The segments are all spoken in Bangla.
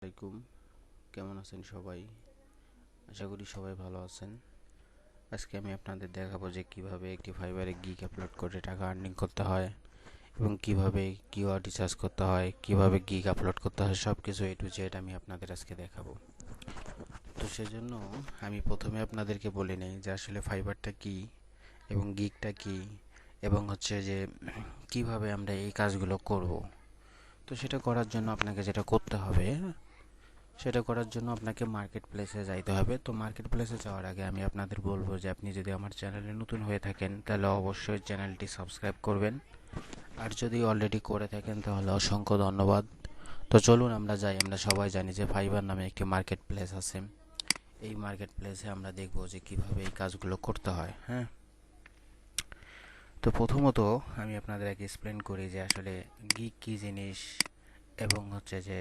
আসসালামাইকুম। কেমন আছেন সবাই? আশা করি সবাই ভালো আছেন। আজকে আমি আপনাদের দেখাবো যে কিভাবে একটি ফাইবারে গিগ আপলোড করে টাকা আর্নিং করতে হয় এবং কিভাবে কিওয়ার্ড রিসার্চ করতে হয়, কিভাবে গিগ আপলোড করতে হয়, সব কিছু এ টু জেড আমি আপনাদের আজকে দেখাবো। তো সেজন্য আমি প্রথমে আপনাদেরকে বলে নেই যে আসলে ফাইবারটা কি এবং গিগটা কি এবং হচ্ছে যে কিভাবে আমরা এই কাজগুলো করব। তো সেটা করার জন্য আপনাকে যেটা করতে হবে, সেটা করার জন্য আপনাকে মার্কেট প্লেসে যাইতে হবে। তো মার্কেট প্লেসে যাওয়ার আগে আমি আপনাদের বলবো যে আপনি যদি আমার চ্যানেলে নতুন হয়ে থাকেন তাহলে অবশ্যই চ্যানেলটি সাবস্ক্রাইব করবেন, আর যদি অলরেডি করে থাকেন তাহলে অসংখ্য ধন্যবাদ। তো চলুন আমরা যাই। আমরা সবাই জানি যে ফাইবার নামে একটি মার্কেট প্লেস আছে। এই মার্কেট প্লেসে আমরা দেখব যে কিভাবে এই কাজগুলো করতে হয়। হ্যাঁ, তো প্রথমত আমি আপনাদের আগে এক্সপ্লেন করি যে আসলে গিগ কী জিনিস এবং হচ্ছে যে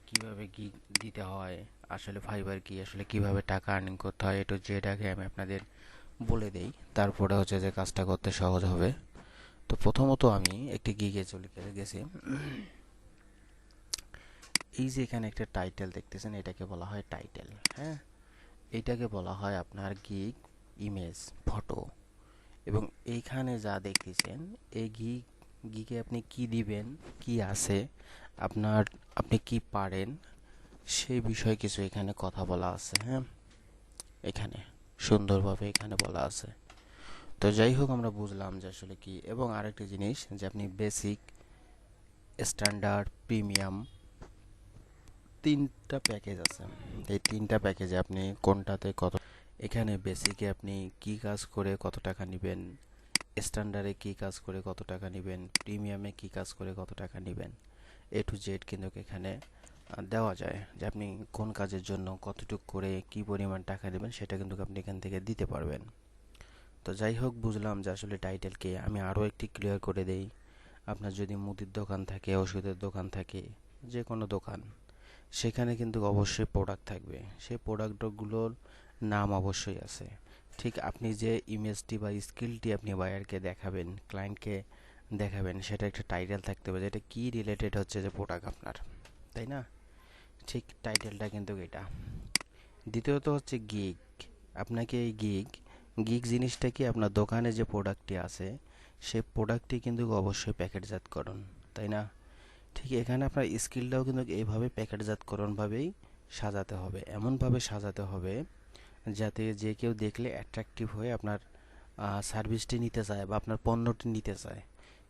কিভাবে গিগ দিতে হয়, আসলে ফাইবার কি, আসলে কিভাবে টাকা আর্নিং করতে হয়, একটু যেটাকে আমি আপনাদের বলে দেই, তারপরে হচ্ছে যে কাজটা করতে সহজ হবে। তো প্রথমত আমি একটি গিগে চলে গেছি। এই যে এখানে একটা টাইটেল দেখতেছেন, এটাকে বলা হয় টাইটেল। হ্যাঁ, এইটাকে বলা হয় আপনার গিগ ইমেজ, ফটো। এবং এইখানে যা দেখতেছেন, এই গিগে আপনি কি দিবেন, কি আছে আপনার, আপনি কি পারেন, সেই বিষয়ে কিছু এখানে কথা বলা আছে। হ্যাঁ, এখানে সুন্দরভাবে এখানে বলা আছে। তো যাই হোক, আমরা বুঝলাম যে আসলে কি। এবং আরেকটি জিনিস যে আপনি বেসিক, স্ট্যান্ডার্ড, প্রিমিয়াম, তিনটা প্যাকেজ আছে। এই তিনটা প্যাকেজে আপনি কোনটাতে কত, এখানে বেসিকে আপনি কি কাজ করে কত টাকা নেবেন, স্ট্যান্ডার্ডে কি কাজ করে কত টাকা নেবেন, প্রিমিয়ামে কি কাজ করে কত টাকা নেবেন, এ টু জেড কিন্তু এখানে দেওয়া যায় যে আপনি কোন কাজের জন্য কতটুকু করে কি পরিমাণ টাকা দেবেন, সেটা কিন্তু আপনি এখান থেকে দিতে পারবেন। তো যাই হোক, বুঝলাম যে আসলে টাইটেলকে আমি আরও একটি ক্লিয়ার করে দেই। আপনার যদি মুদির দোকান থাকে, ওষুধের দোকান থাকে, যে কোনো দোকান, সেখানে কিন্তু অবশ্যই প্রোডাক্ট থাকবে। সেই প্রোডাক্টগুলোর নাম অবশ্যই আছে। ঠিক আপনি যে ইমেজটি বা স্কিলটি আপনি বায়ারকে দেখাবেন, ক্লায়েন্টকে দেখাবেন, সেটা একটা টাইটেল থাকতে হবে, যেটা কি রিলেটেড হচ্ছে যে প্রোডাক্ট আপনার, তাই না? ঠিক টাইটেলটা কিন্তু এটা। দ্বিতীয়ত হচ্ছে গিগ। আপনাকে এই গিগ গিগ জিনিসটা কি, আপনার দোকানে যে প্রোডাক্টটি আছে সেই প্রোডাক্টটি কিন্তু অবশ্যই প্যাকেটজাতকরণ, তাই না? ঠিক এখানে আপনার স্কিলটাও কিন্তু এইভাবে প্যাকেটজাতকরণভাবেই সাজাতে হবে, এমনভাবে সাজাতে হবে যাতে যে কেউ দেখলে অ্যাট্রাকটিভ হয়ে আপনার সার্ভিসটি নিতে চায় বা আপনার পণ্যটি নিতে চায়।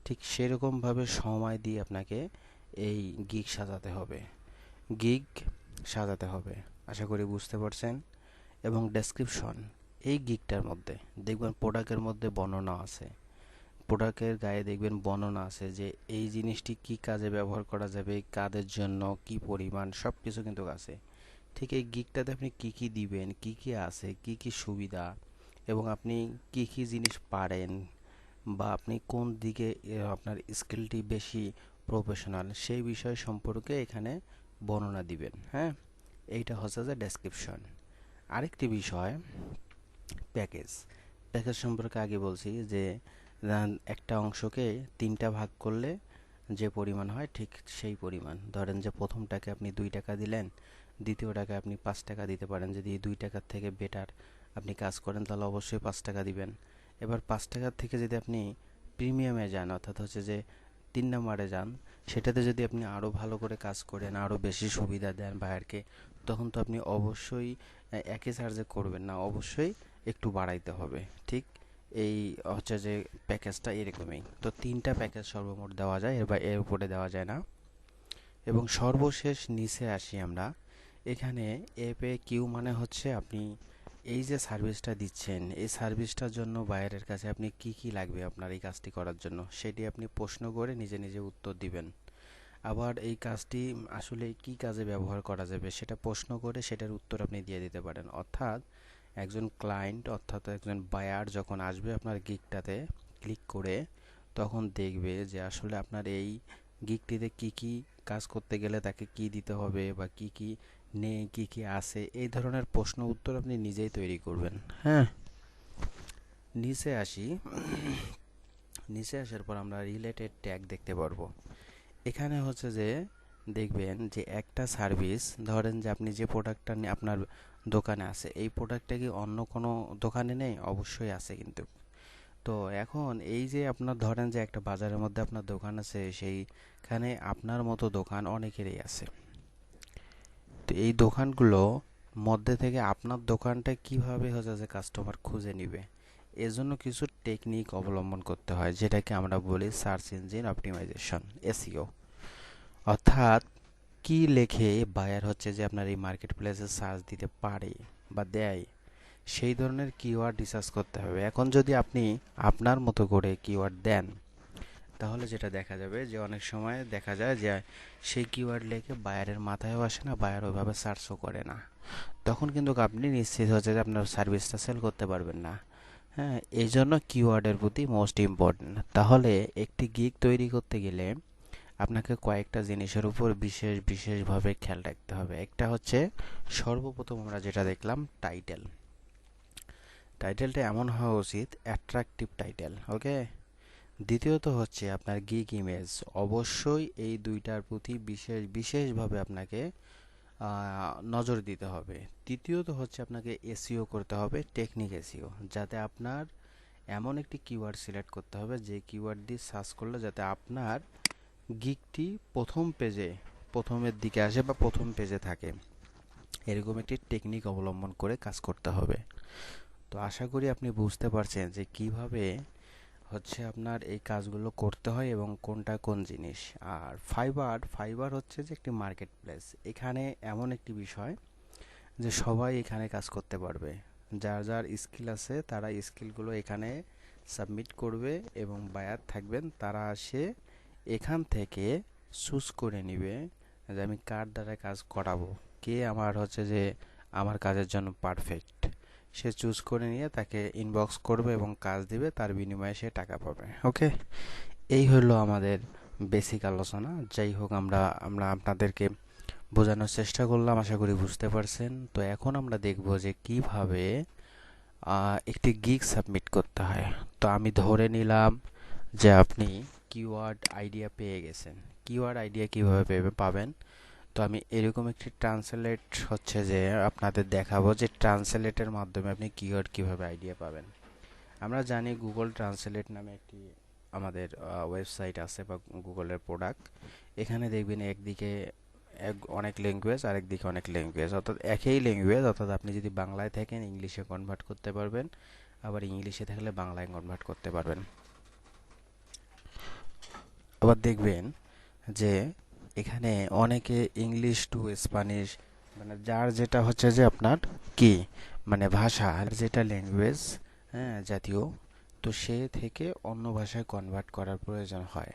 ঠিক সেরকমভাবে সময় দিয়ে আপনাকে এই গিগ সাজাতে হবে, গিগ সাজাতে হবে। আশা করি বুঝতে পারছেন। এবং ডেসক্রিপশন, এই গিগটার মধ্যে দেখবেন প্রোডাক্টের মধ্যে বর্ণনা আছে, প্রোডাক্টের গায়ে দেখবেন বর্ণনা আছে যে এই জিনিসটি কি কাজে ব্যবহার করা যাবে, কাদের জন্য, কি পরিমাণ, সব কিছু কিন্তু আছে। ঠিক এই গিগটাতে আপনি কি কি দিবেন, কি কি আছে, কি কি সুবিধা, এবং আপনি কি কি জিনিস পারেন, বা আপনি কোন দিকে আপনার স্কিলটি বেশি প্রফেশনাল, সেই বিষয় সম্পর্কে এখানে বর্ণনা দিবেন। হ্যাঁ, এইটা হচ্ছে যে ডেসক্রিপশন। আরেকটি বিষয়, প্যাকেজ। প্যাকেজ সম্পর্কে আগে বলছি যে একটা অংশকে তিনটা ভাগ করলে যে পরিমাণ হয় ঠিক সেই পরিমাণ। ধরেন যে প্রথমটাকে আপনি 2 টাকা দিলেন, দ্বিতীয়টাকে আপনি 5 টাকা দিতে পারেন। যদি 2 টাকার থেকে বেটার আপনি কাজ করেন তাহলে অবশ্যই 5 টাকা দিবেন। এবার 5 টাকার থেকে যদি আপনি প্রিমিয়ামে যান, অর্থাৎ হচ্ছে যে 3 নম্বরে যান, সেটাতে যদি আপনি আরও ভালো করে কাজ করেন, আরও বেশি সুবিধা দেন বায়ারকে, তখন তো আপনি অবশ্যই একই চার্জে করবেন না, অবশ্যই একটু বাড়াইতে হবে। ঠিক এই হচ্ছে যে প্যাকেজটা এরকমই। তো তিনটা প্যাকেজ সর্বমোট দেওয়া যায়, এর উপরে দেওয়া যায় না। এবং সর্বশেষ নিচে আসি আমরা। এখানে এপে কিউ মানে হচ্ছে আপনি এই যে সার্ভিসটা দিচ্ছেন, এই সার্ভিসটার জন্য বায়ারের কাছে আপনি কি কি লাগবে আপনার এই কাজটি করার জন্য, সেটি আপনি প্রশ্ন করে নিজে নিজে উত্তর দিবেন। আবার এই কাজটি আসলে কি কাজে ব্যবহার করা যাবে সেটা প্রশ্ন করে সেটার উত্তর আপনি দিয়ে দিতে পারেন। অর্থাৎ একজন ক্লায়েন্ট, অর্থাৎ একজন বায়ার যখন আসবে আপনার গিগটাতে ক্লিক করে, তখন দেখবে যে আসলে আপনার এই গিগটিতে কি কি কাজ করতে গেলে তাকে কি দিতে হবে, বা কি কি নেই, কি কি আছে, এই ধরনের প্রশ্ন উত্তর আপনি নিজেই তৈরি করবেন। হ্যাঁ, নিচে আসি। নিচে আসার পর আমরা রিলেটেড ট্যাগ দেখতে পারবো। এখানে হচ্ছে যে দেখবেন যে একটা সার্ভিস, ধরেন যে আপনি যে প্রোডাক্টটা আপনার দোকানে আছে, এই প্রোডাক্টটা কি অন্য কোনো দোকানে নেই? অবশ্যই আছে কিন্তু। তো এখন এই যে আপনার ধরেন যে একটা বাজারের মধ্যে আপনার দোকান আছে, সেইখানে আপনার মতো দোকান অনেকেরই আছে। তো এই দোকানগুলো মধ্যে থেকে আপনার দোকানটা কিভাবে হচ্ছে যে কাস্টমার খুঁজে নিবে, এজন্য কিছু টেকনিক অবলম্বন করতে হয়, যেটাকে আমরা বলি সার্চ ইঞ্জিন অপটিমাইজেশন, এসইও। অর্থাৎ কি লেখে বায়ার হচ্ছে যে আপনার এই মার্কেট প্লেসে সার্চ দিতে পারে বা দেয়, সেই ধরনের কিওয়ার্ড রিসার্চ করতে হবে। এখন যদি আপনি আপনার মতো করে কিওয়ার্ড দেন, তাহলে যেটা দেখা যাবে যে অনেক সময় দেখা যায় যে সেই কিওয়ার্ড লেখে বায়ারের মাথায়ও আসে না, বায়ার ওইভাবে সার্চও করে না। তখন কিন্তু আপনি নিশ্চিত হচ্ছে যে আপনার সার্ভিসটা সেল করতে পারবেন না। হ্যাঁ, এই জন্য কিওয়ার্ডের প্রতি মোস্ট ইম্পর্টেন্ট। তাহলে একটি গিগ তৈরি করতে গেলে আপনাকে কয়েকটা জিনিসের উপর বিশেষভাবে খেয়াল রাখতে হবে। একটা হচ্ছে, সর্বপ্রথম আমরা যেটা দেখলাম, টাইটেল। টাইটেলটা এমন হওয়া উচিত অ্যাট্রাকটিভ টাইটেল, ওকে। দ্বিতীয়ত হচ্ছে আপনার গিগ ইমেজ, অবশ্যই এই দুইটার প্রতি বিশেষভাবে আপনাকে নজর দিতে হবে। তৃতীয়ত হচ্ছে আপনাকে এসইও করতে হবে, টেকনিক এসইও, যাতে আপনার এমন একটি কিওয়ার্ড সিলেক্ট করতে হবে যে কিওয়ার্ড দিয়ে সার্চ করলে যাতে আপনার গিগটি প্রথম পেজে, প্রথমের দিকে আসে বা প্রথম পেজে থাকে, এরকম একটি টেকনিক অবলম্বন করে কাজ করতে হবে। তো আশা করি আপনি বুঝতে পারছেন যে কিভাবে হচ্ছে আপনার এই কাজগুলো করতে হয় এবং কোনটা কোন জিনিস। আর ফাইবার হচ্ছে যে একটি মার্কেট প্লেস। এখানে এমন একটি বিষয় যে সবাই এখানে কাজ করতে পারবে, যার যার স্কিল আছে তারা স্কিলগুলো এখানে সাবমিট করবে এবং বায়ার থাকবেন, তারা আসে এখান থেকে চুজ করে নিবে যে আমি কার দ্বারা কাজ করাবো, কে আমার হচ্ছে যে আমার কাজের জন্য পারফেক্ট। সে চুজ করে নিয়ে তাকে ইনবক্স করবে এবং কাজ দিবে, তার বিনিময়ে সে টাকা পাবে, ওকে। এই হলো আমাদের বেসিক আলোচনা। যাই হোক, আমরা আমরা আপনাদেরকে বোঝানোর চেষ্টা করলাম, আশা করি বুঝতে পারছেন। তো এখন আমরা দেখব যে কিভাবে একটি গিগ সাবমিট করতে হয়। তো আমি ধরে নিলাম যে আপনি কিওয়ার্ড আইডিয়া পেয়ে গেছেন। কিওয়ার্ড আইডিয়া কিভাবে পাবেন? তো আমি এরকম একটি ট্রান্সলেট হচ্ছে যে আপনাদের দেখাবো যে ট্রান্সলেটের মাধ্যমে আপনি কিওয়ার্ড কিভাবে আইডিয়া পাবেন। আমরা জানি গুগল ট্রান্সলেট নামে একটি আমাদের ওয়েবসাইট আছে বা গুগলের প্রোডাক্ট। এখানে দেখবেন একদিকে অনেক ল্যাঙ্গুয়েজ, আর একদিকে অনেক ল্যাঙ্গুয়েজ, অর্থাৎ একই ল্যাঙ্গুয়েজ, অর্থাৎ আপনি যদি বাংলায় থাকেন ইংলিশে কনভার্ট করতে পারবেন, আবার ইংলিশে থাকলে বাংলায় কনভার্ট করতে পারবেন। আবার দেখবেন যে এখানে অনেকে ইংলিশ টু স্প্যানিশ, মানে যার যেটা হচ্ছে যে আপনার কি মানে ভাষা, যেটা ল্যাঙ্গুয়েজ, হ্যাঁ, জাতীয়, তো সে থেকে অন্য ভাষায় কনভার্ট করার প্রয়োজন হয়।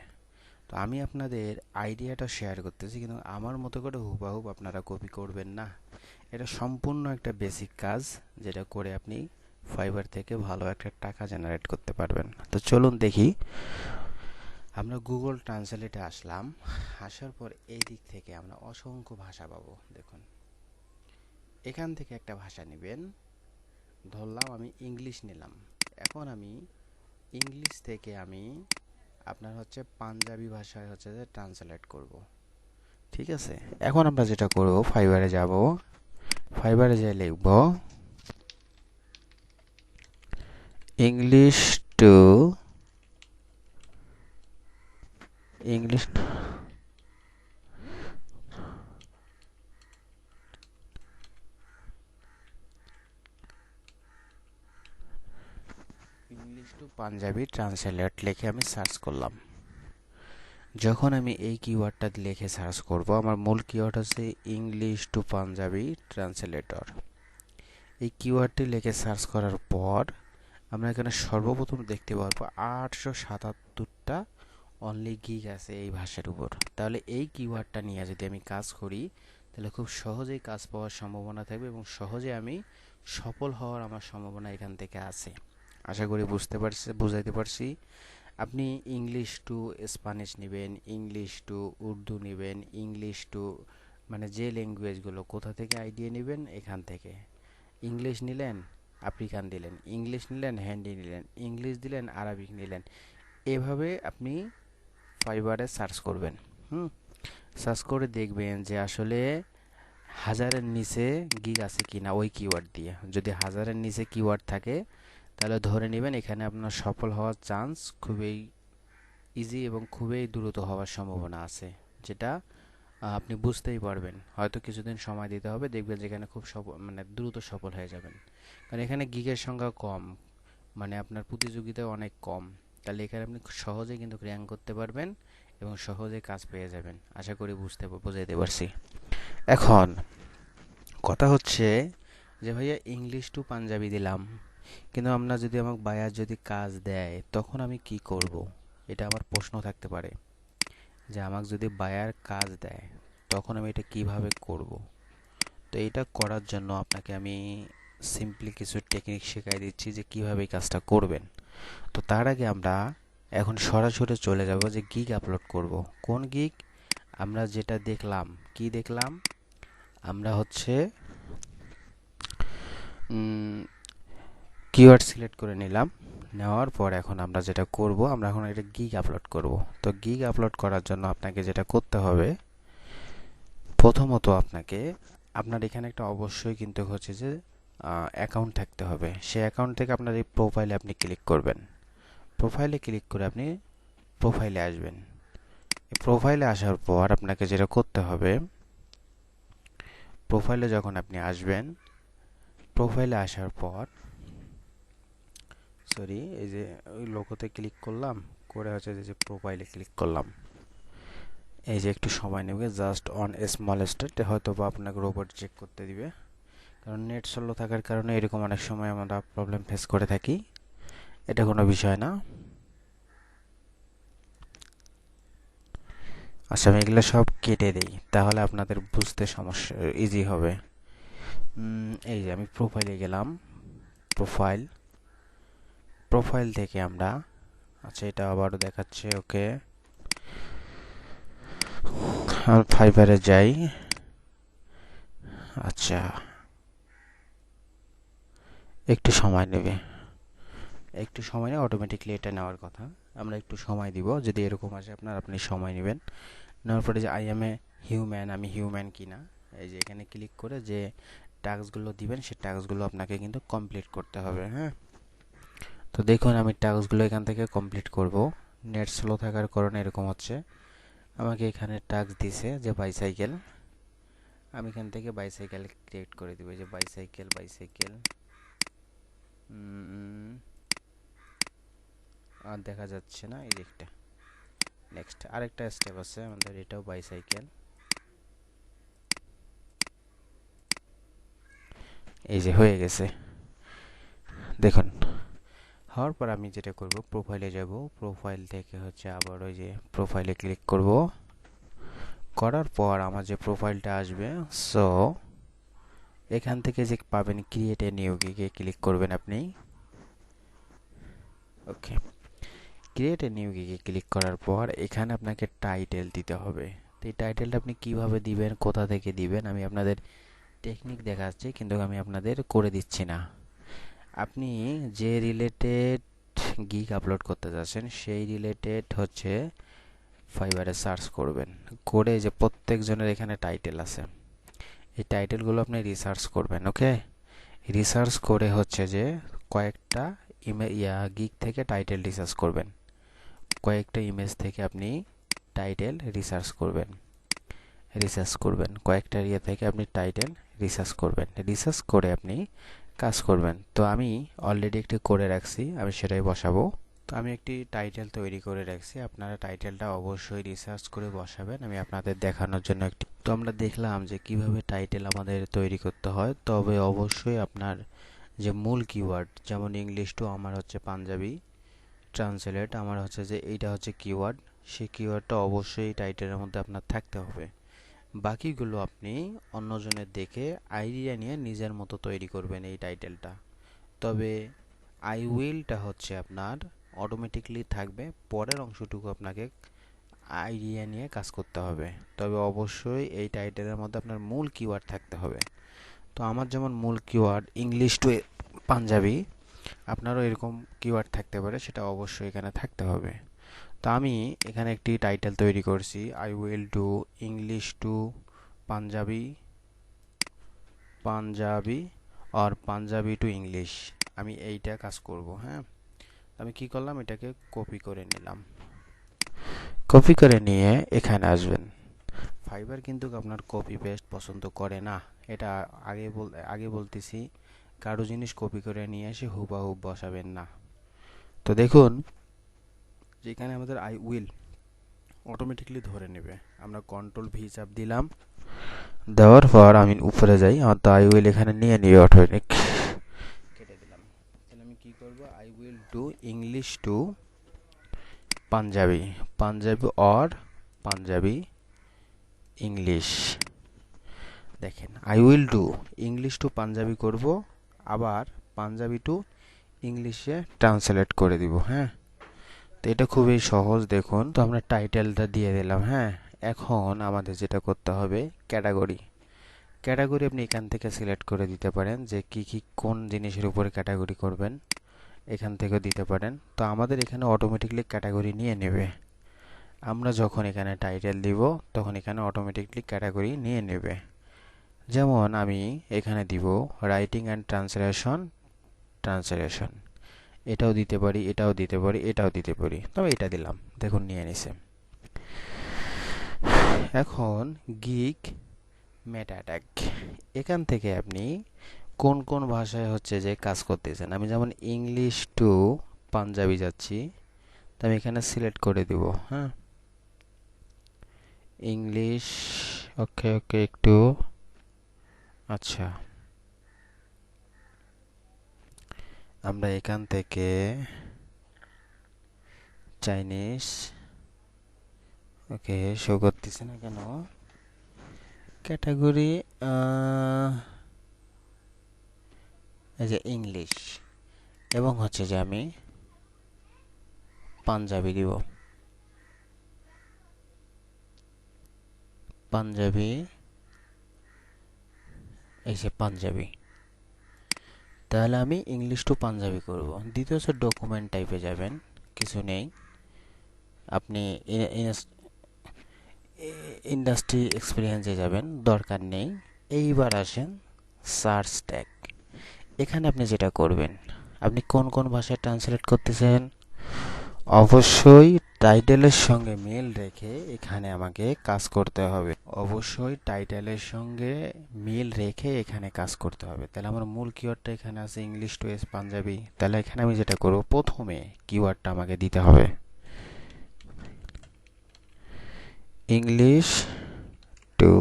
তো আমি আপনাদের আইডিয়াটা শেয়ার করতেছি, কিন্তু আমার মতো করে হুবহু আপনারা কপি করবেন না। এটা সম্পূর্ণ একটা বেসিক কাজ, যেটা করে আপনি ফাইবার থেকে ভালো একটা টাকা জেনারেট করতে পারবেন। তো চলুন দেখি। আমরা গুগল ট্রান্সলেটে আসলাম। আসার পর এই দিক থেকে আমরা অসংখ্য ভাষা পাবো। দেখুন, এখান থেকে একটা ভাষা নেবেন। ধরলাম আমি ইংলিশ নিলাম। এখন আমি ইংলিশ থেকে আমি আপনার হচ্ছে পাঞ্জাবি ভাষায় হচ্ছে যে ট্রান্সলেট করব, ঠিক আছে। এখন আমরা যেটা করব, ফাইবারে যাব, ফাইবারে যেয়ে লিখব English to English English to Punjabi translate লিখে আমি সার্চ করলাম। যখন আমি এই কিওয়ার্ডটা লিখে সার্চ করব, আমার মূল কিওয়ার্ড হচ্ছে ইংলিশ টু পাঞ্জাবি ট্রান্সলেটর। এই কিওয়ার্ডটি লিখে সার্চ করার পর আমরা এখানে সর্বপ্রথম দেখতে পারবো 877টা অনলি গিগ আছে এই ভাষার উপর। তাহলে এই কিওয়ার্ডটা নিয়ে যদি আমি কাজ করি, তাহলে খুব সহজেই কাজ পাওয়ার সম্ভাবনা থাকবে এবং সহজে আমি সফল হওয়ার আমার সম্ভাবনা এখান থেকে আছে। আশা করি বুঝাইতে পারছি। আপনি ইংলিশ টু স্প্যানিশ নেবেন, ইংলিশ টু উর্দু নেবেন, ইংলিশ টু মানে যে ল্যাঙ্গুয়েজগুলো কোথা থেকে আইডিয়া নেবেন, এখান থেকে। ইংলিশ নিলেন, আফ্রিকান দিলেন, ইংলিশ নিলেন, হিন্দি নিলেন, ইংলিশ দিলেন, আরবিক নিলেন, এভাবে আপনি ফাইবারে সার্চ করবেন। হুম, সার্চ করে দেখবেন যে আসলে 1000-এর নিচে গিগ আছে কিনা ওই কিওয়ার্ড দিয়ে। যদি 1000-এর নিচে কিওয়ার্ড থাকে তাহলে ধরে নেবেন এখানে আপনার সফল হওয়ার চান্স খুবই ইজি এবং খুবই দ্রুত হওয়ার সম্ভাবনা আছে, যেটা আপনি বুঝতেই পারবেন। হয়তো কিছুদিন সময় দিতে হবে, দেখবেন যেখানে খুব মানে দ্রুত সফল হয়ে যাবেন। কারণ এখানে গিগের সংখ্যা কম, মানে আপনার প্রতিযোগিতা অনেক কম। তাহলে এখানে আপনি সহজেই কিন্তু র্যাঙ্ক করতে পারবেন এবং সহজে কাজ পেয়ে যাবেন। আশা করি বুঝাইতে পারছি। এখন কথা হচ্ছে যে ভাইয়া ইংলিশ টু পাঞ্জাবি দিলাম, কিন্তু আমরা যদি আমাকে বায়ার যদি কাজ দেয় তখন আমি কি করব? এটা আমার প্রশ্ন থাকতে পারে যে আমাকে যদি বায়ার কাজ দেয় তখন আমি এটা কিভাবে করব। তো এটা করার জন্য আপনাকে আমি সিম্পলি কিছু টেকনিক শেখাই দিচ্ছি যে কিভাবে এই কাজটা করবেন। তো তার আগে আমরা এখন সরাসরি চলে যাব যে গিগ আপলোড করব। কোন গিগ? আমরা যেটা দেখলাম, কি দেখলাম? আমরা হচ্ছে কিওয়ার্ড সিলেক্ট করে নিলাম। নেওয়ার পর এখন আমরা যেটা করব, আমরা এখন একটা গিগ আপলোড করব। তো গিগ আপলোড করার জন্য আপনাকে যেটা করতে হবে, প্রথমত আপনাকে আপনার এখানে একটা অবশ্যই কিন্তু হচ্ছে যে অ্যাকাউন্ট থাকতে হবে। সেই অ্যাকাউন্ট থেকে আপনার এই প্রোফাইলে আপনি ক্লিক করবেন। প্রোফাইলে ক্লিক করে আপনি প্রোফাইলে আসবেন। এই প্রোফাইলে আসার পর আপনাকে যেটা করতে হবে, প্রোফাইলে যখন আপনি আসবেন, প্রোফাইলে আসার পর এই যে ওই লোগোতে ক্লিক করলাম, করে হচ্ছে যে প্রোফাইলে ক্লিক করলাম। এই যে একটু সময় নেবে, জাস্ট অন স্মল স্টার্ট, হয়তো বা আপনাকে রোবট চেক করতে দিবে, কারণ নেট স্লো থাকার কারণে এরকম অনেক সময় আমরা প্রবলেম ফেস করে থাকি। এটা কোনো বিষয় না। আচ্ছা, আমি এগুলো সব কেটে দিই, তাহলে আপনাদের বুঝতে সমস্যা ইজি হবে। এই যে আমি প্রোফাইলে গেলাম। প্রোফাইল প্রোফাইল থেকে আমরা, আচ্ছা এটা আবারও দেখাচ্ছে, ওকে ফাইবারে যাই। আচ্ছা, একটু সময় নেবে, একটু সময় নিয়ে অটোমেটিকলি এটা নেওয়ার কথা। আমরা একটু সময় দিব, যদি এরকম আসে আপনি সময় নেবেন। নেওয়ার পরে যে আই এম এ হিউম্যান, আমি হিউম্যান কিনা, এই যে এখানে ক্লিক করে যে টাস্কগুলো দিবেন সেই টাস্কগুলো আপনাকে কিন্তু কমপ্লিট করতে হবে। হ্যাঁ, তো দেখুন আমি টাস্কগুলো এখান থেকে কমপ্লিট করব। নেট স্লো থাকার কারণে এরকম হচ্ছে। আমাকে এখানে টাস্ক দিছে যে বাইসাইকেল, আমি এখান থেকে বাইসাইকেল ক্রিয়েট করে দিব। যে বাইসাইকেল আর দেখা যাচ্ছে না, এই যে একটা নেক্সট আরেকটা স্টেপ আছে আমাদের, এটাও বাইসাইকেল। এই যে হয়ে গেছে, দেখুন। হওয়ার পর আমি যেটা করব, প্রোফাইলে যাব। প্রোফাইল থেকে হচ্ছে আবার ওই যে প্রোফাইলে ক্লিক করব। করার পর আমার যে প্রোফাইলটা আসবে, সো এখান থেকে যে পাবেন ক্রিয়েট এ নিউ গিগে ক্লিক করবেন আপনি। ওকে, ক্রিয়েট এ নিউ গিগে ক্লিক করার পর এখানে আপনাকে টাইটেল দিতে হবে। তো এই টাইটেলটা আপনি কিভাবে দিবেন, কোথা থেকে দিবেন, আমি আপনাদের টেকনিক দেখাচ্ছি, কিন্তু আমি আপনাদের করে দিচ্ছি না। আপনি যে রিলেটেড গিগ আপলোড করতে যাচ্ছেন সেই রিলেটেড হচ্ছে ফাইবারে সার্চ করবেন। করে যে প্রত্যেকজনের এখানে টাইটেল আছে, এই টাইটেলগুলো আপনি রিসার্চ করবেন। ওকে, রিসার্চ করে হচ্ছে যে কয়েকটা গিগ থেকে টাইটেল রিসার্চ করবেন। কয়েকটা ইমেজ থেকে আপনি টাইটেল রিসার্চ করবেন কয়েকটা ইয়ে থেকে আপনি টাইটেল রিসার্চ করে আপনি কাজ করবেন। তো আমি অলরেডি একটি করে রাখছি, আমি সেটাই বসাবো। তো আমি একটি টাইটেল তৈরি করে রাখছি, আপনারা টাইটেলটা অবশ্যই রিসার্চ করে বসাবেন, আমি আপনাদের দেখানোর জন্য একটি। তো আমরা দেখলাম যে কিভাবে টাইটেল আমাদের তৈরি করতে হয়, তবে অবশ্যই আপনার যে মূল কিওয়ার্ড, যেমন ইংলিশ টু আমার হচ্ছে পাঞ্জাবি ট্রান্সলেট, আমার হচ্ছে যে এইটা হচ্ছে কিওয়ার্ড, সেই কিওয়ার্ডটা অবশ্যই টাইটেলের মধ্যে আপনার থাকতে হবে। বাকিগুলো আপনি অন্যজনের দেখে আইডিয়া নিয়ে নিজের মতো তৈরি করবেন এই টাইটেলটা। তবে আই উইলটা হচ্ছে আপনার অটোমেটিকলি থাকবে, পরের অংশটুকু আপনাকে আইডিয়া নিয়ে কাজ করতে হবে। তবে অবশ্যই এই টাইটেলের মধ্যে আপনার মূল কিওয়ার্ড থাকতে হবে। তো আমার যেমন মূল কিওয়ার্ড ইংলিশ টু পাঞ্জাবি, আপনারও এরকম কিওয়ার্ড থাকতে পারে, সেটা অবশ্যই এখানে থাকতে হবে। তো আমি এখানে একটি টাইটেল তৈরি করছি, I will do English to Punjabi, Punjabi আর পাঞ্জাবি টু ইংলিশ। আমি এইটা কাজ করব। হ্যাঁ, আমি কি করলাম, এটাকে কপি করে নিলাম। কপি করে নিয়ে এখানে আসবেন। ফাইবার কিন্তু আপনার কপি পেস্ট পছন্দ করে না, এটা আগে বলতেছি। কারো জিনিস কপি করে নিয়ে এসে হুবাহুব বসাবেন না। তো দেখুন যেখানে আমাদের আই উইল অটোমেটিকলি ধরে নেবে। আমরা কন্ট্রোল ভি চাপ দিলাম, দেওয়ার পর আমি উপরে যাই, আমার তো আই উইল এখানে নিয়ে নিবে অটোমেটিক। কেটে দিলাম। তাহলে আমি কি করব, I will do English to Punjabi, Punjabi or Punjabi English. দেখেন, I will do English to Punjabi করব, আবার পাঞ্জাবি টু ইংলিশে ট্রান্সলেট করে দিব। হ্যাঁ, তো এটা খুবই সহজ। দেখুন, তো আমরা টাইটেলটা দিয়ে দিলাম। হ্যাঁ, এখন আমাদের যেটা করতে হবে, ক্যাটাগরি। ক্যাটাগরি আপনি এখান থেকে সিলেক্ট করে দিতে পারেন যে কি কোন জিনিসের উপরে ক্যাটাগরি করবেন, এখান থেকে দিতে পারেন। তো আমাদের এখানে অটোমেটিকলি ক্যাটাগরি নিয়ে নেবে। আমরা যখন এখানে টাইটেল দিব তখন এখানে অটোমেটিকলি ক্যাটাগরি নিয়ে নেবে। যেমন আমি এখানে দিব রাইটিং অ্যান্ড ট্রান্সলেশন, ট্রান্সলেশন। এটাও দিতে পারি, এটাও দিতে পারি, এটাও দিতে পারি, তবে এটা দিলাম। দেখুন নিয়ে নিছে। এখন গিগ মেটা ট্যাগ, এখান থেকে আপনি কোন কোন ভাষায় হচ্ছে যে কাজ করতেছেন। আমি যেমন ইংলিশ টু পাঞ্জাবি যাচ্ছি, তো আমি এখানে সিলেক্ট করে দিব। হ্যাঁ, ইংলিশ, ওকে ওকে, একটু আচ্ছা, আমরা এখান থেকে চাইনিজ, ওকে, শো করতেছে না কেন ক্যাটাগরি, এই যে ইংলিশ, এবং হচ্ছে যে আমি পাঞ্জাবি দিব, পাঞ্জাবি, এই যে পাঞ্জাবি। তাহলে আমি ইংলিশ টু পাঞ্জাবি করব। দ্বিতীয় হচ্ছে ডকুমেন্ট টাইপে যাবেন, কিছু নেই, আপনি ইন্ডাস্ট্রি এক্সপিরিয়েন্সে যাবেন, দরকার নেই। এইবার আসেন সার্চ ট্যাগ। এখানে আপনি যেটা করবেন, আপনি কোন কোন ভাষায় ট্রান্সলেট করতেছেন, অবশ্যই টাইটেলের সঙ্গে মিল রেখে এখানে আমাকে কাজ করতে হবে। অবশ্যই টাইটেলের সঙ্গে মিল রেখে এখানে কাজ করতে হবে। তাহলে আমার মূল কিওয়ার্ডটা এখানে আছে ইংলিশ টু পাঞ্জাবি। তাহলে এখানে আমি যেটা করব, প্রথমে কিওয়ার্ডটা আমাকে দিতে হবে ইংলিশ টু,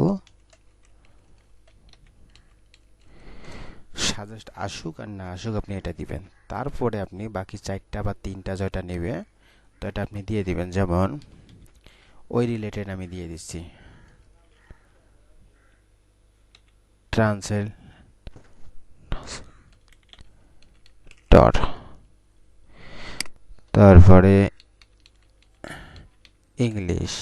সাজেস্ট আসুক আর না আসুক আপনি এটা দিবেন। তারপরে আপনি বাকি 4টা বা 3টা যেটা নেবে, তো এটা আপনি দিয়ে দিবেন। যেমন ওই রিলেটেড আমি দিয়ে দিচ্ছি ট্রান্সলেটর, তারপরে ইংলিশ,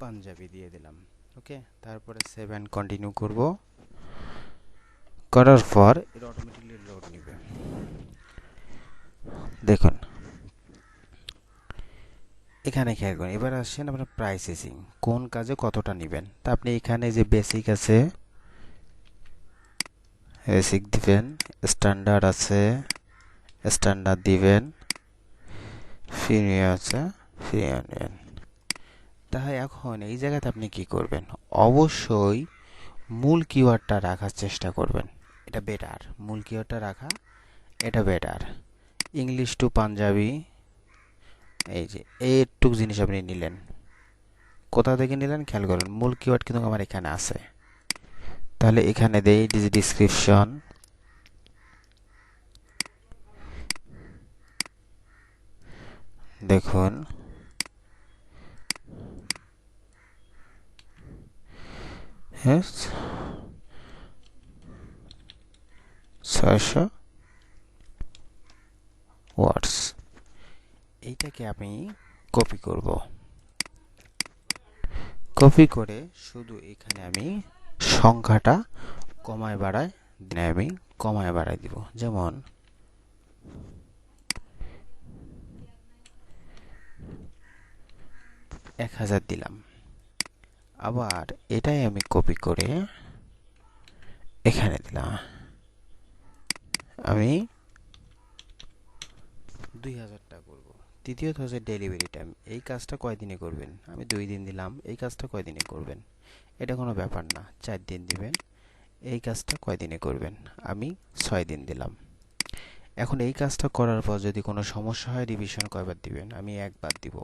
পাঞ্জাবি দিয়ে দিলাম। ওকে, তারপরে 7 কন্টিনিউ করব। করার পর এটা অটোমেটিকলি লোড নেবে। দেখুন এখানে খেয়াল করুন। এবার আসছেন আপনার প্রাইসিং, কোন কাজে কতটা নেবেন। তা আপনি এখানে যে বেসিক আছে, বেসিক দিবেন, স্ট্যান্ডার্ড আছে, স্ট্যান্ডার্ড দিবেন, প্রিমিয়াম আছে, প্রিমিয়াম নেবেন। তাহলে এখন এই জায়গাতে আপনি কি করবেন, অবশ্যই মূল কিওয়ার্ডটা রাখার চেষ্টা করবেন। এটা বেটার, মূল কিওয়ার্ডটা রাখা এটা বেটার। ইংলিশ টু পাঞ্জাবি, এই যে এইটুক জিনিস আপনি নিলেন, কোথা থেকে নিলেন খেয়াল করুন, মূল কিওয়ার্ড কিন্তু আমার এখানে আছে। তাহলে এখানে দেই ডিসক্রিপশন, দেখুন হ্যাঁ 600 ওয়ার্ডস। এইটাকে আমি কপি করব, কপি করে শুধু এখানে আমি সংখ্যাটা কমায় বাড়ায় দিব। যেমন 1000 দিলাম। আবার এটাই আমি কপি করে এখানে দিলাম। আমি 2000 টাকা করব। তৃতীয়ত হচ্ছে ডেলিভারি টাইম। এই কাজটা কয়দিনে করবেন? আমি 2 দিন দিলাম। এই কাজটা কয়দিনে করবেন? এটা কোনো ব্যাপার না, 4 দিন দিবেন। এই কাজটা কয়দিনে করবেন? আমি 6 দিন দিলাম। এখন এই কাজটা করার পর যদি কোনো সমস্যা হয়, রিভিশন কয়বার দিবেন? আমি 1 বার দিব।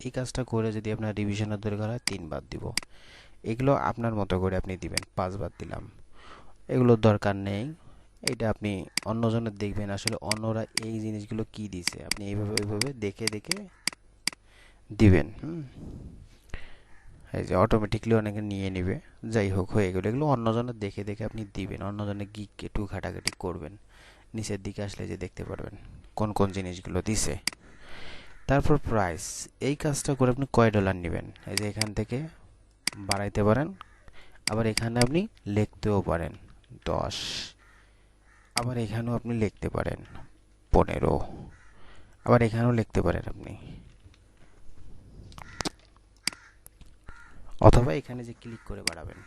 এই কাজটা করে যদি আপনার রিভিশনের দরকার হয়, 3 বার দিব। এগুলো আপনার মতো করে আপনি দিবেন। 5 বার দিলাম। এগুলোর দরকার নেই। এটা আপনি অন্যজনের দেখবেন আসলে অন্যরা এই জিনিসগুলো কি দিছে, আপনি এইভাবে ওইভাবে দেখে দেখে দিবেন। এই যে অটোমেটিকলি অনেকে নিয়ে নেবে। যাই হোক, হয়ে গেল। এগুলো অন্যজনের দেখে দেখে আপনি দিবেন। অন্যজনের গিক একটু ঘাটাঘাটি করবেন। নিচের দিকে আসলে যে দেখতে পারবেন কোন কোন জিনিসগুলো দিছে। তারপর প্রাইস। এই কাজটা করে আপনি কয় ডলার নেবেন? এই যে এখান থেকে বাড়াইতে পারেন। আবার এখানে আপনি লিখতেও পারেন 10। আবার এখানেও আপনি লিখতে পারেন 15। আবার এখানেও লিখতে পারেন আপনি, অথবা এখানে যে ক্লিক করে বাড়াবেন,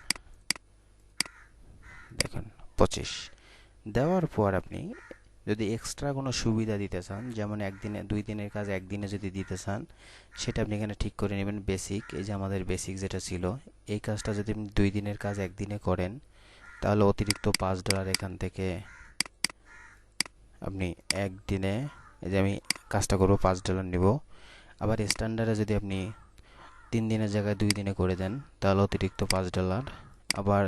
দেখুন 25 দেওয়ার পর আপনি যদি এক্সট্রা কোনো সুবিধা দিতে চান, যেমন একদিনে 2 দিনের কাজ একদিনে যদি দিতে চান, সেটা আপনি এখানে ঠিক করে নেবেন। বেসিক, এই যে আমাদের বেসিক যেটা ছিল, এই কাজটা যদি আপনি 2 দিনের কাজ একদিনে করেন, তাহলে অতিরিক্ত $5 এখান থেকে আপনি একদিনে, এই যে আমি কাজটা করব $5 নিব। আবার স্ট্যান্ডার্ডে যদি আপনি 3 দিনের জায়গায় 2 দিনে করে দেন, তাহলে অতিরিক্ত $5। আবার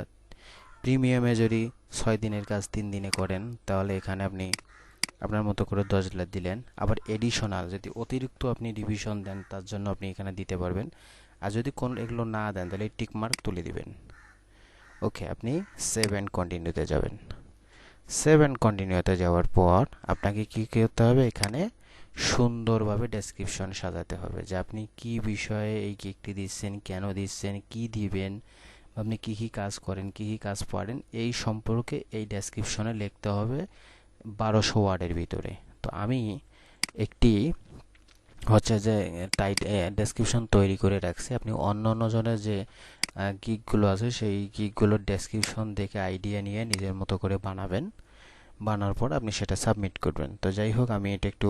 প্রিমিয়ামে যদি 6 দিনের কাজ 3 দিনে করেন, তাহলে এখানে আপনি আপনার মতো করে $10 দিলেন। আবার এডিশনাল যদি অতিরিক্ত আপনি রিভিশন দেন, তার জন্য আপনি এখানে দিতে পারবেন। আর যদি কোন এগুলো না দেন, তাহলে টিক মার্ক তুলে দিবেন। ওকে, আপনি সেভ অ্যান্ড কন্টিনিউতে যাবেন। সেভ অ্যান্ড কন্টিনিউতে যাওয়ার পর আপনাকে কী করতে হবে? এখানে সুন্দরভাবে ডেসক্রিপশন সাজাতে হবে, যে আপনি কি বিষয়ে এই কেকটি দিচ্ছেন, কেন দিচ্ছেন, কি দিবেন, আপনি কী কী কাজ করেন, কী কী কাজ পারেন, এই সম্পর্কে এই ডেসক্রিপশনে লিখতে হবে 1200 ওয়ার্ডের ভিতরে। তো আমি একটি হচ্ছে যে টাইট ডেসক্রিপশন তৈরি করে রাখছি। আপনি অন্য অন্য জনের যে গিকগুলো আছে, সেই গিকগুলোর ডেসক্রিপশন দেখে আইডিয়া নিয়ে নিজের মতো করে বানাবেন। বানার পর আপনি সেটা সাবমিট করবেন। তো যাই হোক, আমি এটা একটু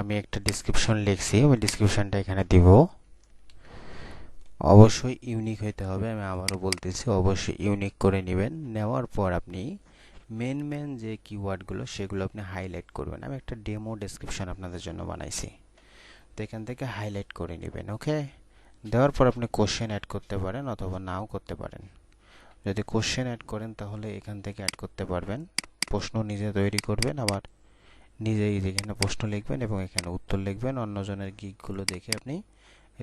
আমি একটা ডেসক্রিপশন লিখছি, আমি ডেসক্রিপশনটা এখানে দিব। অবশ্যই ইউনিক হইতে হবে, আমি আবারও বলতেছি, অবশ্যই ইউনিক করে নেবেন। নেওয়ার পর আপনি মেন যে কিওয়ার্ডগুলো, সেগুলো আপনি হাইলাইট করবেন। আমি একটা ডেমো ডেসক্রিপশন আপনাদের জন্য বানাইছি, তো এখান থেকে হাইলাইট করে নেবেন। ওকে, দেওয়ার পর আপনি কোশ্চেন অ্যাড করতে পারেন অথবা নাও করতে পারেন। যদি কোশ্চেন অ্যাড করেন, তাহলে এখান থেকে অ্যাড করতে পারবেন। প্রশ্ন নিজে তৈরি করবেন, আবার নিজেই যেখানে প্রশ্ন লিখবেন এবং এখানে উত্তর লিখবেন। অন্যজনের গিকগুলো দেখে আপনি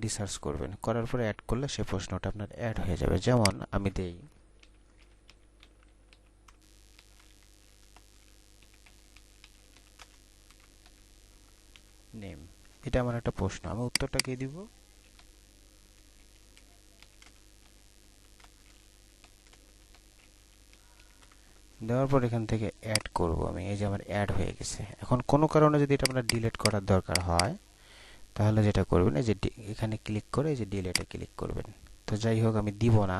রিসার্চ করবেন, করার পরে অ্যাড করলে সে প্রশ্নটা আপনার অ্যাড হয়ে যাবে। যেমন আমি দেই নেম, এটা আমার একটা প্রশ্ন, আমি উত্তরটা কি দিব? দেওয়ার পর এখান থেকে অ্যাড করব আমি, এই যে আমার অ্যাড হয়ে গেছে। এখন কোনো কারণে যদি এটা আপনার ডিলিট করার দরকার হয়, তাহলে যেটা করবেন, এই যে এখানে ক্লিক করে এই যে ডিলিটে ক্লিক করবেন। তো যাই হোক, আমি দিব না,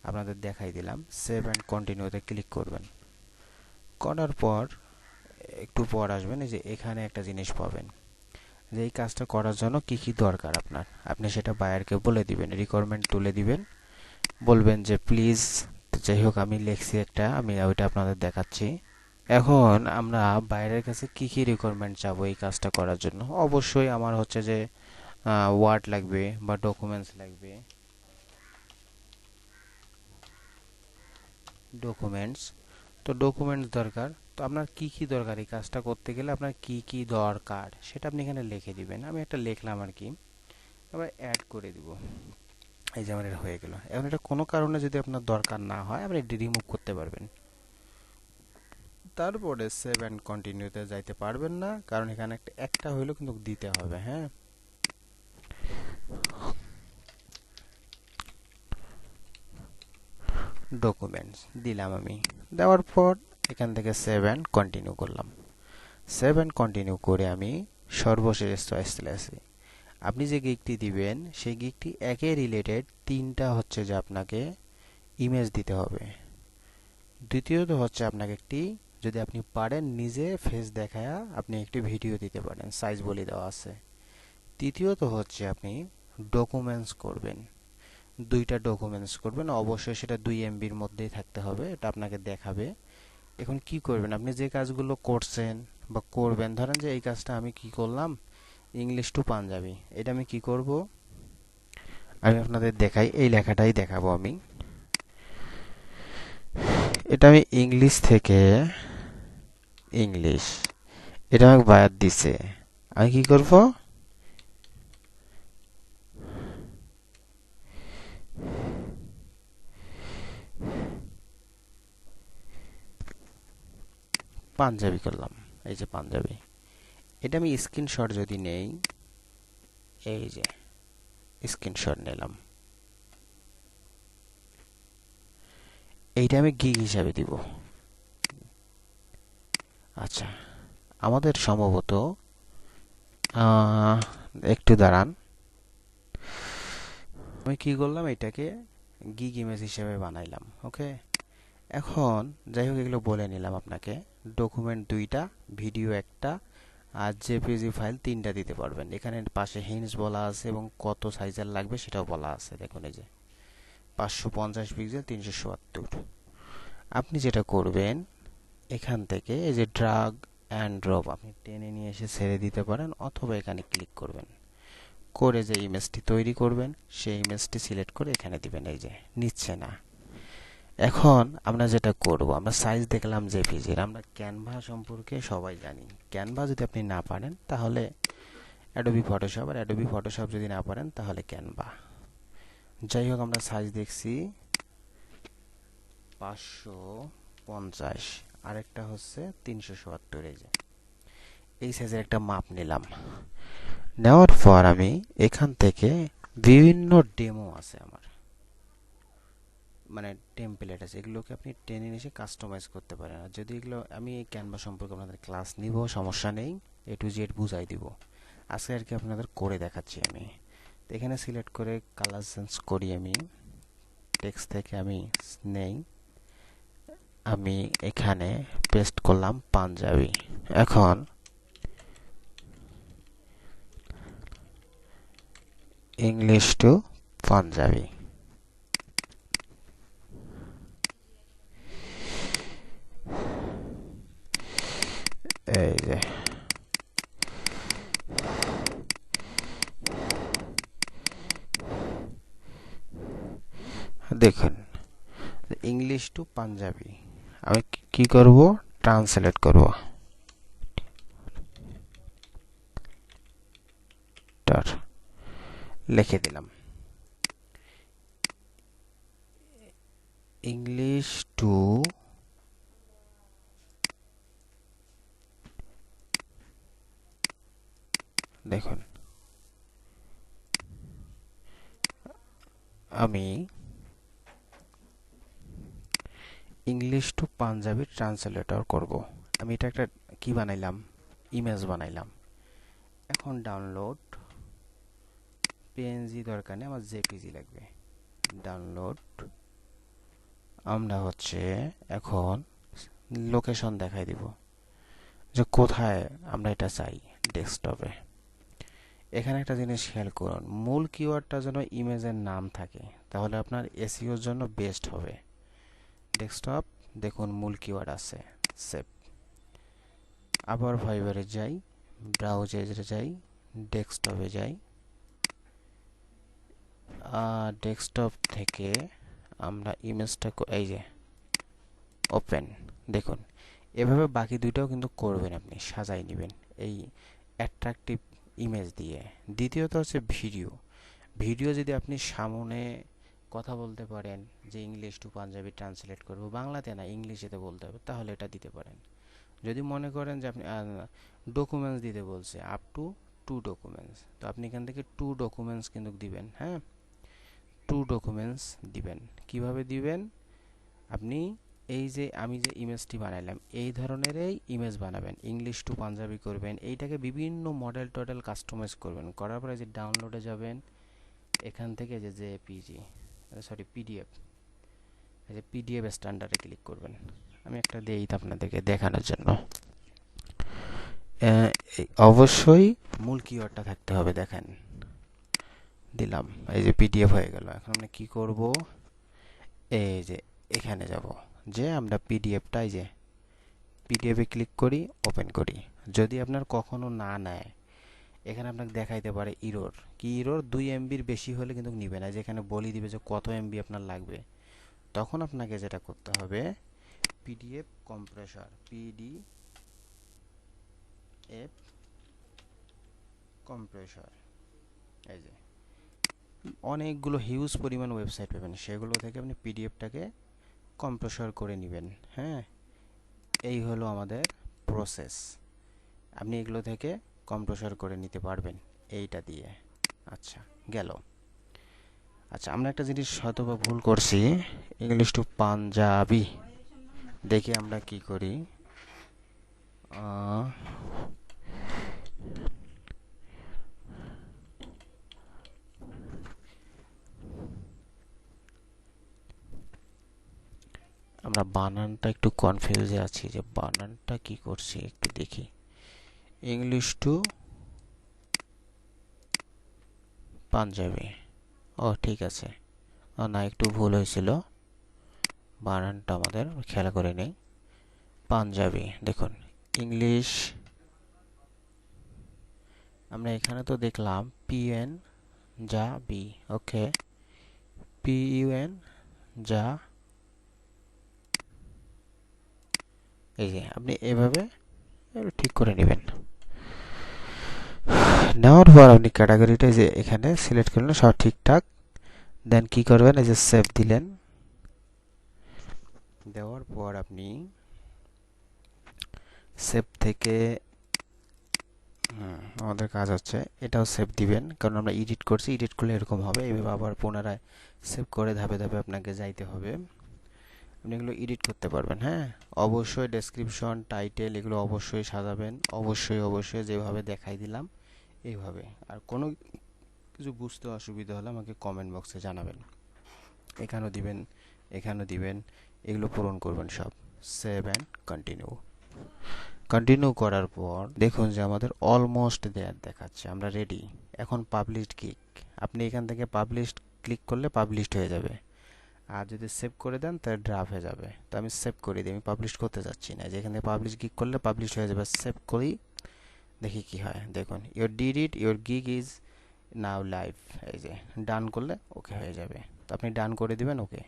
আপনাদের দেখাই দিলাম। সেভ অ্যান্ড কন্টিনিউতে ক্লিক করবেন। করার পর একটু পর আসবেন, এই যে এখানে একটা জিনিস পাবেন, যে এই কাজটা করার জন্য কি কি দরকার আপনার, আপনি সেটা বায়ারকে বলে দিবেন, রিকোয়ারমেন্ট তুলে দিবেন, বলবেন যে প্লিজ। যাই হোক, আমি লিখছি একটা, আমি ওইটা আপনাদের দেখাচ্ছি। এখন আমরা বাইরের কাছে কি কি রিকোয়ারমেন্ট চাবো এই কাজটা করার জন্য? অবশ্যই আমার হচ্ছে যে ওয়ার্ড লাগবে বা ডকুমেন্টস লাগবে। ডকুমেন্টস, তো ডকুমেন্টস দরকার। তো আপনার কি কি দরকার এই কাজটা করতে গেলে, আপনার কি কি দরকার সেটা আপনি এখানে লিখে দিবেন। আমি একটা লিখলাম আর কি, আবার অ্যাড করে দিব। এই যে আমার এটা হয়ে গেল। এখন এটা কোনো কারণে যদি আপনার দরকার না হয়, আপনি রিমুভ করতে পারবেন। তারপরে সেভ অ্যান্ড কন্টিনিউতে যাইতে পারবেন না, কারণ এখানে একটা হইলেও কিন্তু দিতে হবে। হ্যাঁ, ডকুমেন্টস দিলাম আমি। দেওয়ার পর এখান থেকে সেভ অ্যান্ড কন্টিনিউ করলাম। সেভ অ্যান্ড কন্টিনিউ করে আমি সর্বশেষ চয়েস চলে আসি। আপনি যে গিগটি দিবেন সেই গিগটি একে রিলেটেড 3টা হচ্ছে যে আপনাকে ইমেজ দিতে হবে। দ্বিতীয়ত হচ্ছে আপনাকে একটি, যদি আপনি পারেন নিজে ফেস দেখায়া আপনি একটি ভিডিও দিতে পারেন, সাইজ বলে দেওয়া আছে। তৃতীয়ত হচ্ছে আপনি ডকুমেন্টস করবেন, 2টা ডকুমেন্টস করবেন, অবশ্যই সেটা 2 MBর মধ্যেই থাকতে হবে, এটা আপনাকে দেখাবে। এখন কি করবেন, আপনি যে কাজগুলো করছেন বা করবেন, ধরেন যে এই কাজটা আমি কি করলাম, ইংলিশ টু পাঞ্জাবি, এটা আমি কি করব, আমি আপনাদের দেখাই, এই লেখাটাই দেখাবো আমি। এটা আমি ইংলিশ থেকে ইংলিশ, এটা আমাকে বায়াত দিছে, আমি কি করব, পাঞ্জাবি করলাম, এই যে পাঞ্জাবি। এটা আমি স্ক্রিনশট যদি নেই, এই যে স্ক্রিনশট নিলাম, এইটা আমি গিগ হিসাবে দিব। আচ্ছা, আমাদের সম্ভবত একটু দাঁড়ান, আমি কি করলাম, এটাকে গিগ ইমেজ হিসেবে বানাইলাম। ওকে, এখন যাই হোক এগুলো বলে নিলাম আপনাকে। ডকুমেন্ট 2টা, ভিডিও 1টা, আর জেপিজি ফাইল 3টা দিতে পারবেন। এখানে পাশে হিন্টস বলা আছে এবং কত সাইজের লাগবে সেটাও বলা আছে, দেখুন এই যে 550 পিক্সেল 377। আপনি যেটা করবেন, এখান থেকে এই যে ড্রাগ অ্যান্ড ড্রপ আপনি টেনে নিয়ে এসে ছেড়ে দিতে পারেন, অথবা এখানে ক্লিক করবেন, করে যে ইমেজটি তৈরি করবেন সেই ইমেজটি সিলেক্ট করে এখানে দিবেন, এই যে নিচ্ছে না। এখন আমরা যেটা করব, আমরা সাইজ দেখলাম জেপিজির, আমরা ক্যানভা সম্পর্কে সবাই জানি। ক্যানভা যদি আপনি না পারেন তাহলে অ্যাডোবি ফটোশপ, আর অ্যাডোবি ফটোশপ যদি না পারেন তাহলে ক্যানভা। যাই হোক আমরা সাইজ দেখছি 550, আরেকটা হচ্ছে 377, এই যে এই সাইজের একটা মাপ নিলাম। নেওয়ার পর আমি এখান থেকে বিভিন্ন ডেমো আছে আমার, মানে টেমপ্লেট আছে, এগুলোকে আপনি টেনে এসে কাস্টমাইজ করতে পারেন। আর যদি এগুলো, আমি এই ক্যানভা সম্পর্কে আপনাদের ক্লাস নিব, সমস্যা নেই, A to Z বুঝাই দিব। আজকে আর কি আপনাদের করে দেখাচ্ছি আমি। তো এখানে সিলেক্ট করে কালার চেঞ্জ করি, আমি টেক্সট থেকে আমি নেই, আমি এখানে পেস্ট করলাম পাঞ্জাবি। এখন ইংলিশ টু পাঞ্জাবি, এই যে দেখুন, ইংলিশ টু পাঞ্জাবি, আমি কি করব, ট্রান্সলেট করব, লিখে দিলাম ইংলিশ টু দেখুন আমি ইংলিশ টু পাঞ্জাবি ট্রান্সলেটর করব। আমি এটা একটা কি বানাইলাম, ইমেজ বানাইলাম। এখন ডাউনলোড, পিএনজি দরকার নেই, আমার জেপিজি লাগবে। ডাউনলোড, আমরা হচ্ছে এখন লোকেশন দেখাই দিব যে কোথায় আমরা এটা চাই, ডেস্কটপে। এখানে একটা জিনিস খেয়াল করুন, মূল কিওয়ার্ডটা যেন ইমেজের নাম থাকে, তাহলে আপনার এসইওর জন্য বেস্ট হবে। ডেস্কটপ, দেখুন মূল কিওয়ার্ড আছে, সেভ। আবার ফাইবারে যাই, ব্রাউজারে যাই, ডেস্কটপে যাই, ডেস্কটপ থেকে আমরা ইমেজটা এই যে ওপেন, দেখুন এভাবে বাকি দুইটাও কিন্তু করবেন, আপনি সাজাই নেবেন এই অ্যাট্রাকটিভ ইমেজ দিয়ে। দ্বিতীয়ত হচ্ছে ভিডিও। ভিডিও যদি আপনি সামনে কথা বলতে পারেন যে ইংলিশ টু পাঞ্জাবি ট্রান্সলেট করব, বাংলাতে না ইংলিশেতে বলতে হবে, তাহলে এটা দিতে পারেন। যদি মনে করেন যে আপনি ডকুমেন্টস দিতে বলছে আপ টু 2 ডকুমেন্টস, তো আপনি এখান থেকে 2 ডকুমেন্টস কিন্তু দিবেন। হ্যাঁ, 2 ডকুমেন্টস দিবেন। কিভাবে দিবেন, আপনি এই যে আমি যে ইমেজটি বানাইলাম এই ধরনেরই ইমেজ বানাবেন, ইংলিশ টু পাঞ্জাবি করবেন, এইটাকে বিভিন্ন মডেল টডেল কাস্টমাইজ করবেন, করার পরে যে ডাউনলোডে যাবেন, এখান থেকে যে জেপিজি সরি পিডিএফ, এই যে পিডিএফ স্ট্যান্ডার্ডে ক্লিক করবেন। আমি একটা দিই আপনাদেরকে দেখানোর জন্য। অবশ্যই মূল কিওয়ার্ডটা থাকতে হবে, দেখেন দিলাম, এই যে পিডিএফ হয়ে গেল। এখন আমরা কি করব, এই যে এখানে যাব, যে আমরা পিডিএফটা এই যে পিডিএফে ক্লিক করি, ওপেন করি। যদি আপনার কখনো না নেয়, এখানে আপনাকে দেখাইতে পারে ইরোর, কি ইরোর 2 এমবির বেশি হলে কিন্তু নিবে না, যেখানে বলি দিবে যে কত এমবি আপনার লাগবে। তখন আপনাকে যেটা করতে হবে, পিডিএফ কম্প্রেসর, পিডিএফ কম্প্রেসর, এই যে অনেকগুলো হিউজ পরিমাণ ওয়েবসাইট পাবেন, সেগুলো থেকে আপনি পিডিএফটাকে কম্প্রেসর করে নেবেন। হ্যাঁ, এই হলো আমাদের প্রসেস। আপনি এগুলো থেকে কম্প্রেসর করে নিতে পারবেন এইটা দিয়ে। আচ্ছা গেল। আচ্ছা, আমরা একটা জিনিস হয়তো বা ভুল করছি, ইংলিশ টু পাঞ্জাবি। দেখি আমরা কি করি। আমরা বানানটা একটু কনফিউজে আছি, যে বানানটা কি করছি একটু দেখি। ইংলিশ টু পাঞ্জাবি, ও ঠিক আছে। না, একটু ভুল হয়েছিল, বানানটা আমাদের খেয়াল করে নেই। পাঞ্জাবি, দেখুন ইংলিশ, আমরা এখানে তো দেখলাম পিএন যা বি, ওকে, পিইউএন যা, এই যে আপনি এভাবে ঠিক করে নেবেন। নেওয়ার পর আপনি ক্যাটাগরিটা যে এখানে সিলেক্ট করলেন, সব ঠিকঠাক। দেন কি করবেন, এই যে সেভ দিলেন। দেওয়ার পর আপনি সেভ থেকে আমাদের কাজ হচ্ছে এটাও সেভ দিবেন, কারণ আমরা এডিট করছি, এডিট করলে এরকম হবে। এইভাবে আবার পুনরায় সেভ করে ধাপে ধাপে আপনাকে যাইতে হবে। আপনি এগুলো এডিট করতে পারবেন। হ্যাঁ, অবশ্যই ডেসক্রিপশন, টাইটেল এগুলো অবশ্যই সাজাবেন, অবশ্যই যেভাবে দেখাই দিলাম এইভাবে। আর কোনো কিছু বুঝতে অসুবিধা হলে আমাকে কমেন্ট বক্সে জানাবেন। এখানেও দিবেন, এখানেও দিবেন, এগুলো পূরণ করবেন সব। Save and continue. কন্টিনিউ করার পর দেখুন যে আমাদের অলমোস্ট দেয়ার দেখাচ্ছে, আমরা রেডি। এখন পাবলিশড ক্লিক, আপনি এখান থেকে পাবলিশড ক্লিক করলে পাবলিশড হয়ে যাবে। আর যদি সেভ করে দেন তাহলে ড্রাফট হয়ে যাবে। তো আমি সেভ করে দিই, আমি পাবলিশ করতে যাচ্ছি না। যেখান থেকে পাবলিশ ক্লিক করলে পাবলিশ হয়ে যাবে। সেভ করি, দেখি কি হয়। দেখুন your did your gig is now live, এই যে ডান করলে ওকে হয়ে যাবে। তো আপনি ডান করে দিবেন, ওকে।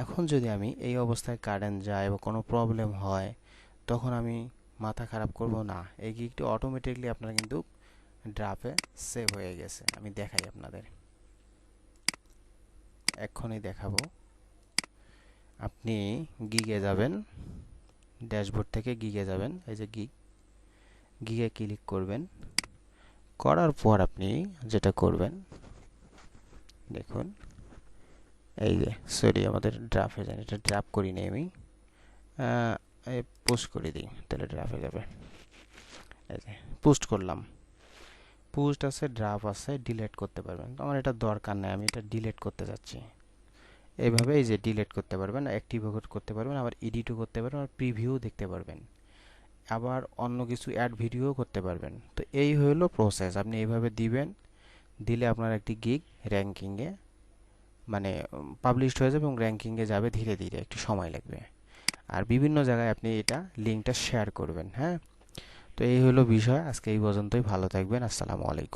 এখন যদি আমি এই অবস্থায় কারেন্ট যায় বা কোনো প্রবলেম হয়, তখন আমি মাথা খারাপ করব না। এই গিগটি অটোমেটিকলি আপনার কিন্তু ড্রাফে সেভ হয়ে গেছে। আমি দেখাই আপনাদের, এক্ষুনি দেখাবো। আপনি গিগে যাবেন, ড্যাশবোর্ড থেকে গিগে যাবেন, এই যে গিগে ক্লিক করবেন। করার পর আপনি যেটা করবেন, দেখুন এই যে সরি আমাদের ড্রাফট হয়ে যায়, এটা ড্রাফট করি নি আমি, পোস্ট করে দিই, তাহলে ড্রাফট হয়ে যাবে। এই যে পোস্ট করলাম, পোস্ট আছে, ড্রাফট আছে, ডিলিট করতে পারবেন। তো আমার এটা দরকার নেই, আমি এটা ডিলিট করতে যাচ্ছি। এইভাবে এই যে ডিলিট করতে পারবেন, অ্যাক্টিভও করতে পারবেন, আবার এডিটও করতে পারবেন, আর প্রিভিউ দেখতে পারবেন, আবার অন্য কিছু অ্যাড ভিডিও করতে পারবেন। তো এই হলো প্রসেস, আপনি এইভাবে দিবেন। দিলে আপনার একটি গিগ র্যাঙ্কিংয়ে মানে পাবলিশড হয়ে যাবে এবং র্যাঙ্কিংয়ে যাবে ধীরে ধীরে, একটু সময় লাগবে। আর বিভিন্ন জায়গায় আপনি এটা লিঙ্কটা শেয়ার করবেন। হ্যাঁ, তো এই হলো বিষয়। আজকে এই পর্যন্তই, ভালো থাকবেন। আসসালামু আলাইকুম।